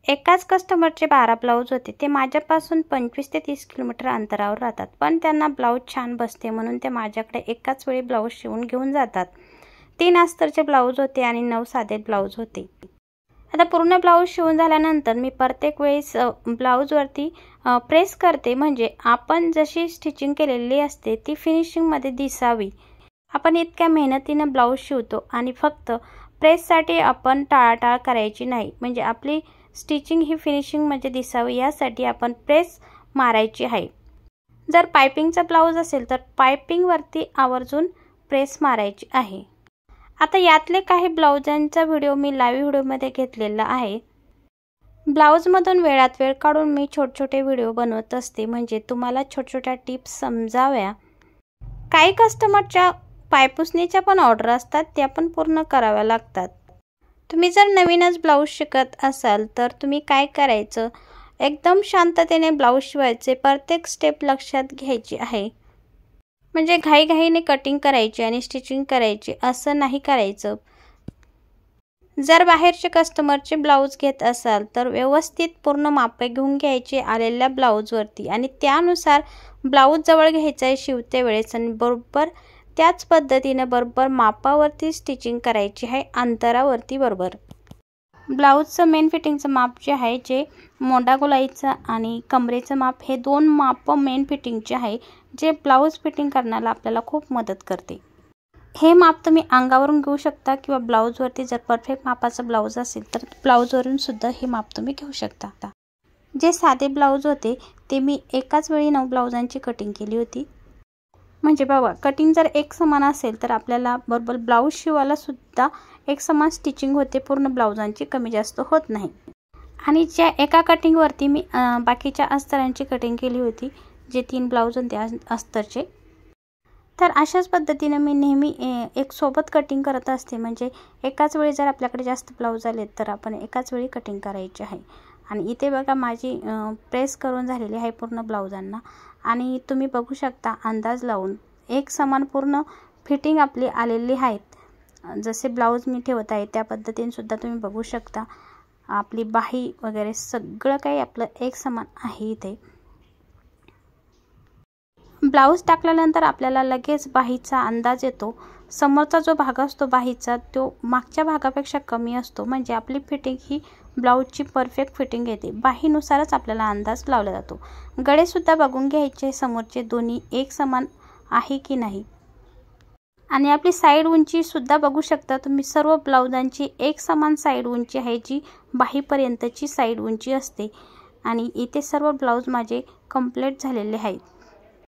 एकाच कस्टमरचे 12 ब्लाऊज होते. ते माझ्यापासून 25 ते 30 किलोमीटर अंतरावर राहतात, पण त्यांना ब्लाऊज छान बसते म्हणून ते माझ्याकडे एकाच वेळी ब्लाऊज शिवून घेऊन जातात. 3 अस्तरचे ब्लाऊज होते आणि 9 साधे ब्लाऊज होते. आता पूर्ण ब्लाऊज शिवून झाल्यानंतर मी प्रत्येक वेळेस ब्लाऊजवरती प्रेस करते, म्हणजे आपण जशी स्टिचिंग केलेली असते ती फिनिशिंगमध्ये दिसावी. आपण इतक्या मेहनतीने ब्लाऊज शिवतो आणि फक्त प्रेससाठी आपण टाळाटाळ करायची नाही, म्हणजे आपली स्टिचिंग ही फिनिशिंगमध्ये दिसावी यासाठी आपण प्रेस मारायची आहे. जर पायपिंगचा ब्लाऊज असेल तर पायपिंगवरती आवर्जून प्रेस मारायची आहे. आता यातले काही ब्लाऊजांचा व्हिडिओ मी लाईव्ह व्हिडिओमध्ये घेतलेला आहे. ब्लाऊजमधून वेळात वेळ काढून मी छोटे व्हिडिओ बनवत असते, म्हणजे तुम्हाला छोट्या टिप्स समजाव्या. काही कस्टमरच्या पायपुसणीच्या पण ऑर्डर असतात, त्या पण पूर्ण कराव्या लागतात. तुम्ही जर नवीनच ब्लाऊज शिकत असाल तर तुम्ही काय करायचं, एकदम शांततेने ब्लाऊज शिवायचे. प्रत्येक स्टेप लक्षात घ्यायची आहे, म्हणजे घाईघाईने कटिंग करायची आणि स्टिचिंग करायची असं नाही करायचं. जर बाहेरचे कस्टमरचे ब्लाऊज घेत असाल तर व्यवस्थित पूर्ण मापे घेऊन घ्यायचे आलेल्या ब्लाऊजवरती आणि त्यानुसार ब्लाऊज जवळ घ्यायचा आहे शिवते वेळेस आणि बरोबर त्याच पद्धतीने बरोबर मापावरती स्टिचिंग करायची आहे, अंतरावरती बरोबर. ब्लाऊजचं मेन फिटिंगचं माप जे आहे, जे मोंडा गोलाईचं आणि कमरेचं माप, हे 2 माप मेन फिटिंगचे आहे, जे ब्लाऊज फिटिंग करण्याला आपल्याला खूप मदत करते. हे माप तुम्ही अंगावरून घेऊ शकता किंवा ब्लाऊजवरती जर परफेक्ट मापाचं ब्लाऊज असेल तर ब्लाऊजवरून सुद्धा हे माप तुम्ही घेऊ शकता. जे साधे ब्लाऊज होते ते मी एकाच वेळी 9 ब्लाऊजांची कटिंग केली होती. म्हणजे बघा, कटिंग जर एक समान असेल तर आपल्याला बरोबर ब्लाऊज शिवायला सुद्धा एक समान स्टिचिंग होते, पूर्ण ब्लाऊजांची कमी जास्त होत नाही. आणि ज्या एका कटिंगवरती मी बाकीच्या अस्तरांची कटिंग केली होती, जे 3 ब्लाऊज होते अस्तरचे. तर अशाच पद्धतीने मी नेहमी एक सोबत कटिंग करत असते, म्हणजे एकाच वेळी जर आपल्याकडे जास्त ब्लाऊज आले तर आपण एकाच वेळी कटिंग करायची आहे. आणि इथे बघा माझी प्रेस करून झालेली आहे पूर्ण ब्लाऊजांना आणि तुम्ही बघू शकता अंदाज लावून एक समान पूर्ण फिटिंग आपली आलेली आहेत. जसे ब्लाऊज मी ठेवत आहे त्या पद्धतीने सुद्धा तुम्ही बघू शकता आपली बाही वगैरे सगळं काही आपलं एक समान आहे. इथे ब्लाऊज टाकल्यानंतर आपल्याला लगेच बाहीचा अंदाज येतो. समोरचा जो भाग असतो बाहीचा तो मागच्या भागापेक्षा कमी असतो, म्हणजे आपली फिटिंग ही ब्लाऊजची परफेक्ट फिटिंग येते. बाहीनुसारच आपल्याला अंदाज लावला जातो. गळे सुद्धा बघून घ्यायचे समोरचे दोन्ही एक समान आहे की नाही. आणि आपली साईड उंची सुद्धा बघू शकता तुम्ही. सर्व ब्लाऊजांची एक समान साईड उंची आहे, जी बाहीपर्यंतची साईड उंची असते. आणि इथे सर्व ब्लाऊज माझे कंप्लीट झालेले आहेत.